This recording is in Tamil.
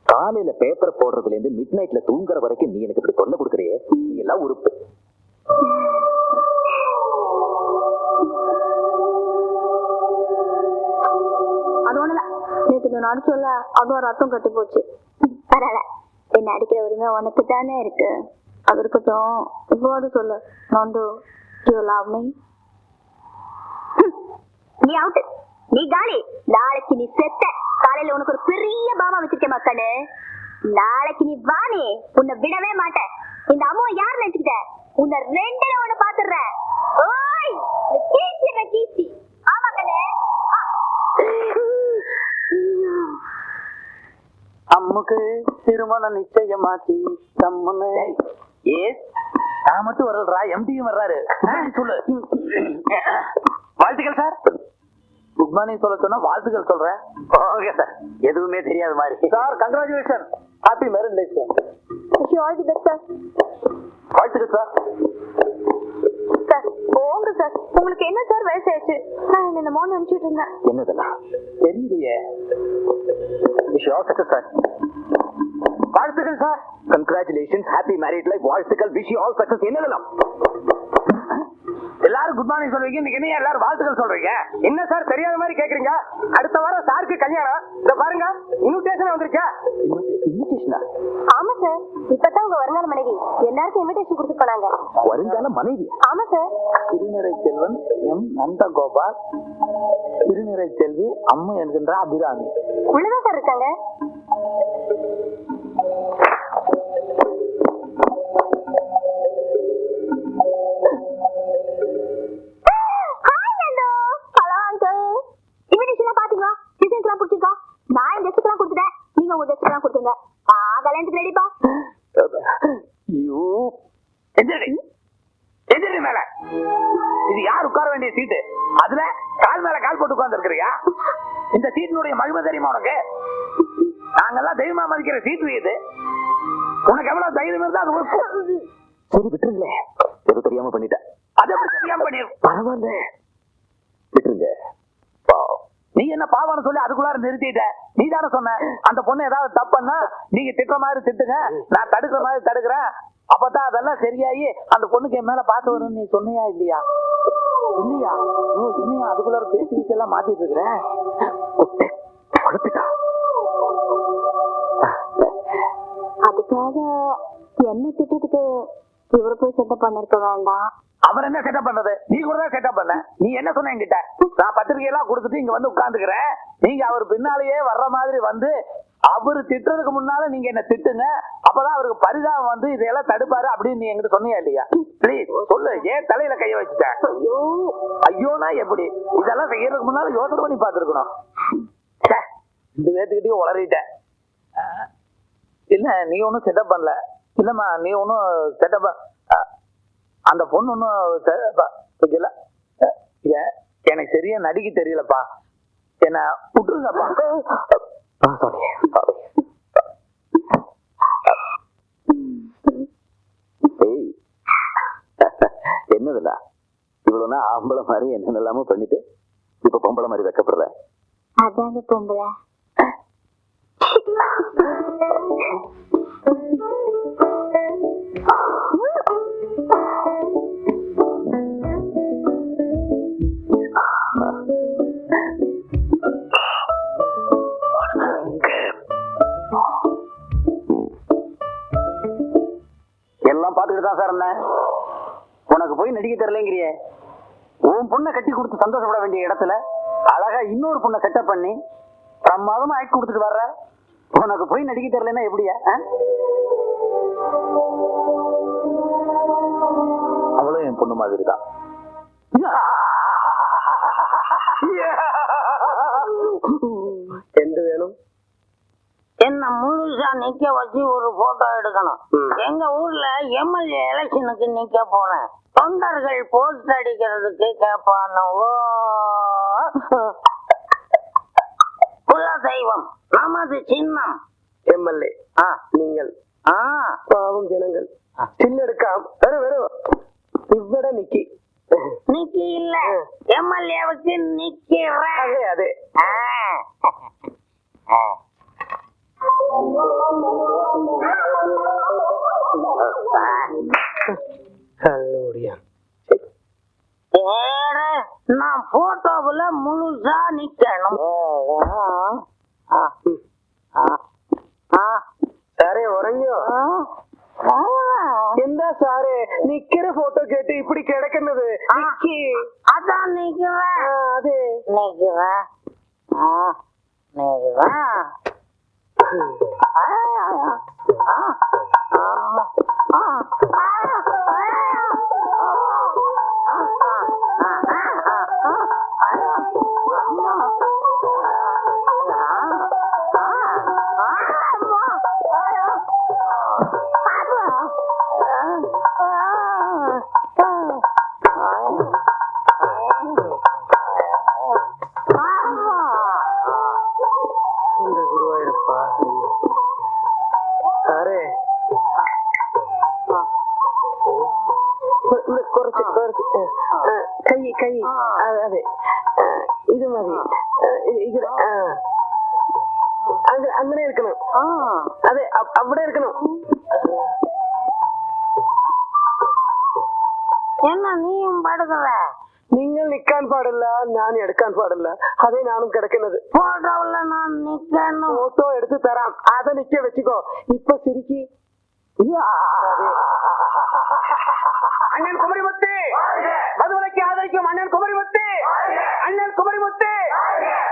காலையில பேப்பர் போடுறதுல இருந்து மிட் நைட்ல தூங்குற வரைக்கும் நீ எனக்கு இப்படி தொல்லை கொடுக்குறியே, நீ எல்லாம் உறுப்பு. அது ஒண்ணுல நேற்று நான் அடிச்சோல்ல, அதுவும் ரத்தம் கட்டி போச்சு. பரவாயில்ல, என்ன அடிக்கிற உரிமை உனக்கு தானே இருக்கு. அது இருக்கட்டும், இப்போது சொல்லு, நந்து யூ லவ் மீ? நீ அவுட், நீ காலி. நாளைக்கு நீ செத்த. காலையில உனக்கு ஒரு பெரிய பாமா வச்சிருக்கேன் மக்களே. நாளைக்கு நீ வாணி, உன்னை விடவே மாட்டேன். இந்த அம்மாவை யார் நினைச்சுக்கிட்ட? உன்னை ரெண்டுல ஒண்ணு பாத்துறேன். ஓய் கீசி. ஆமா கண்ணே. அம்முக்கு திருமணம் நிச்சயமாச்சு தம்முன்னு. ஏஸ் நான் மட்டும் வரலடா, எம்டியும் வர்றாரு. சொல்லு. வாழ்த்துக்கள் சார். குட் மார்னிங் சொல்ல சொன்னா வாழ்த்துக்கள் சொல்றேன். ஓகே சார், எதுவுமே தெரியாத மாதிரி. Sir congratulation, happy marriage life sir. Wish you all the best sir. வாழ்த்துக்கள் சார். சார் போங்க சார், உங்களுக்கு என்ன சார் வயசாச்சு? நான் என்னமோ நினைச்சிட்டு இருந்தேன். என்னதெல்லாம் தெரியலையே. Wish you all success sir. வாழ்த்துக்கள் sir. Congratulations, happy married life. வாழ்த்துக்கள், விஷ் யூ ஆல் சக்சஸ். என்னதெல்லாம் எல்லாரும் குட் மார்னிங் சொல்றீங்க, இன்னைக்கு என்ன எல்லாரும் வாழ்த்துக்கள் சொல்றீங்க? என்ன சார் தெரியாத மாதிரி கேக்குறீங்க? அடுத்த வாரம் சாருக்கு கல்யாணம். இத பாருங்க, இன்விடேஷன் வந்துருச்சா? இன்விடேஷனா? ஆமா சார், இப்பதான் உங்க வருங்கால மனைவி எல்லாருக்கும் இன்விடேஷன் கொடுத்து போனாங்க. வருங்கால மனைவி? ஆமா சார். திருநிறை செல்வன் எம் நந்தகோபால், திருநிறை செல்வி அம்மு என்கின்ற அபிராமி. உள்ளதான் சார் இருக்காங்க. இது யார் உட்கார வேண்டிய சீட்டு? அதுல கால் மேல கால் போட்டு உட்கார்ந்து இருக்கிறியா? இந்த சீட்டினுடைய மகிமை தெரியுமா உனக்கு? நாங்கெல்லாம் தெய்வமா மதிக்கிற சீட்டு இது. உனக்கு எவ்வளவு தைரியம் இருந்தா அது சரி விட்டுருங்களே, எது தெரியாம பண்ணிட்டேன். அது எப்படி தெரியாம பண்ணி? பரவாயில்ல விட்டுருங்க. நீ என்ன பாவான்னு சொல்லி அதுக்குள்ளார நிறுத்திட்ட. நீ தானே சொன்ன அந்த பொண்ணு ஏதாவது தப்புன்னா நீங்க திட்டுற மாதிரி திட்டுங்க, நான் தடுக்கிற மாதிரி தடுக்கிறேன், அப்பதான் அதெல்லாம் சரியாயி அந்த பொண்ணுக்கு என் மேல பாத்து வரும்னு நீ சொன்னியா இல்லையா? இல்லையா? என்னையா அதுக்குள்ளார பேசி எல்லாம் மாத்திட்டு இருக்கிறேன். அதுக்காக என்ன திட்டத்துக்கு இவரு போய் செட்டப் பண்ணிருக்க வேண்டாம். அவர் என்ன செட்டப் பண்றது? நீ கூட தான் செட்டப் பண்ண. நீ என்ன சொன்ன என்கிட்ட? நான் பத்திரிகை எல்லாம் கொடுத்துட்டு இங்க வந்து உட்கார்ந்துக்கிறேன், நீங்க அவர் பின்னாலேயே வர்ற மாதிரி வந்து அவரு திட்டுறதுக்கு முன்னால நீங்க என்ன திட்டுங்க, அப்பதான் அவருக்கு பரிதாபம் வந்து இதையெல்லாம் தடுப்பாரு அப்படின்னு நீ என்கிட்ட சொன்னியா இல்லையா? ப்ளீஸ் சொல்லு, ஏன் தலையில கைய வச்சுட்டேன்? ஐயோனா எப்படி? இதெல்லாம் செய்யறதுக்கு முன்னால யோசனை பண்ணி பாத்துருக்கணும். இந்த வேத்துக்கிட்டே உளறிட்டேன். இல்ல நீ ஒன்னும் செட்டப் பண்ணல. இல்லம்மா நீ ஒன்னும் செட்டப், அந்த பொண்ணு ஒன்னும் எனக்கு சரியா நடிக்க தெரியலப்பா, என்ன விட்டுருங்கப்பா. என்னதுல இவ்வளவுனா ஆம்பளை மாதிரி என்னெல்லாமோ பண்ணிட்டு இப்ப பொம்பளை மாதிரி வைக்கப்படுற. அதாங்க பொம்பளை. எல்லாம் பாத்துக்கிட்டு தான் சார் இருந்தேன். உனக்கு போய் நடிக்க தெரியலங்கிறியே. உன் பொண்ணை கட்டி கொடுத்து சந்தோஷப்பட வேண்டிய இடத்துல அழகா இன்னொரு பொண்ணை செட்டப் பண்ணி பிரமாதமா ஆக்கி கொடுத்துட்டு வர்ற. உனக்கு போய் நடிக்க தெரியலன்னா எப்படியா? அவளும் என் பொண்ணு மாதிரி தான். எந்த வேணும்? என்ன முழுசா நிக்க வச்சு ஒரு போட்டோ எடுக்கணும். எங்க ஊர்ல எம்எல்ஏ எலெக்ஷனுக்கு நிக்க போறேன். தொண்டர்கள் போஸ்ட் அடிக்கிறதுக்கு கேட்பானோ. குல தெய்வம் நமது சின்னம். எம்எல்ஏ நீங்கள் பாவம் ஜனங்கள் சில்லெடுக்காம இவ்வட நிக்கி நிக்கி இல்ல எம்எல்ஏவுக்கு நிக்கிறேன். அதே அதே நான் போட்டோவுல முழுசா நிக்கணும். சாரே உறங்கியோ? எந்த சாரே நிக்கிற போட்டோ கேட்டு இப்படி கிடக்குனது? அதான் நிக்கிறேன். அதே நிக்கிறேன் நிக்கிறேன். குருவாயிருப்பா சாரே குறைச்சு கை கை அதே இது மாதிரி அங்கே இருக்கணும். அதே அப்படியே இருக்கணும். என்ன நீயும் படுக்கிற? നിങ്ങൾ നിക്കാൻ പാടില്ല, ഞാൻ എടുക്കാൻ പാടില്ല. അതേ ഞാനും കിടക്കുന്നത്. போட்டோவுல நான் நிக்கணும். ഫോട്ടോ എടുത്ത് തരാം, അത് നിക്ക വെച്ചിക്കോ. ഇപ്പൊ ശരിക്ക് അണ്ണൻ കുമരിമുത്ത് മധുവിലേക്ക് ആദരിക്കും. അണ്ണൻ കുമരിമുത്ത്, അണ്ണൻ കുമരിമുത്ത്.